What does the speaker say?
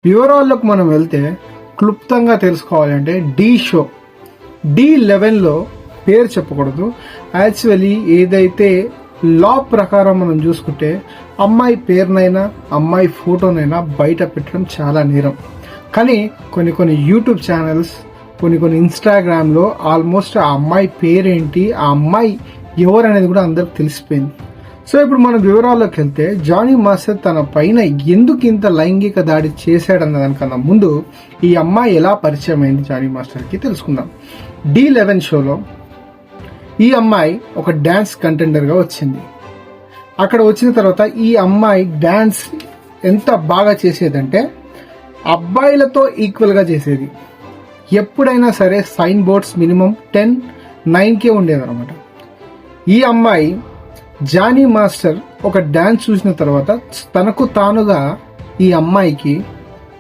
వివరాల్లోకి మనం వెళ్తే క్లుప్తంగా తెలుసుకోవాలంటే D11లో పేరు చెప్పకూడదు. యాక్చువల్లీ ఏదైతే లా ప్రకారం మనం చూసుకుంటే అమ్మాయి పేరునైనా అమ్మాయి ఫోటోనైనా బయట పెట్టడం చాలా నేరం. కానీ కొన్ని యూట్యూబ్ ఛానల్స్ కొన్ని ఇన్స్టాగ్రామ్లో ఆల్మోస్ట్ ఆ అమ్మాయి పేరేంటి, ఆ అమ్మాయి ఎవరు అనేది కూడా అందరికి తెలిసిపోయింది. సో ఇప్పుడు మనం వివరాల్లోకి వెళ్తే జానీ మాస్టర్ తన పైన ఎందుకు ఇంత లైంగిక దాడి చేశాడన్న దానికన్నా ముందు ఈ అమ్మాయి ఎలా పరిచయం అయింది జానీ మాస్టర్కి తెలుసుకుందాం. D11 షోలో ఈ అమ్మాయి ఒక డ్యాన్స్ కంటెండర్గా వచ్చింది. అక్కడ వచ్చిన తర్వాత ఈ అమ్మాయి డ్యాన్స్ ఎంత బాగా చేసేదంటే అబ్బాయిలతో ఈక్వల్గా చేసేది. ఎప్పుడైనా సరే సైన్ బోర్డ్స్ మినిమం 10, 9కే ఉండేదన్నమాట. ఈ అమ్మాయి జానీ మాస్టర్ ఒక డాన్స్ చూసిన తర్వాత తనకు తానుగా ఈ అమ్మాయికి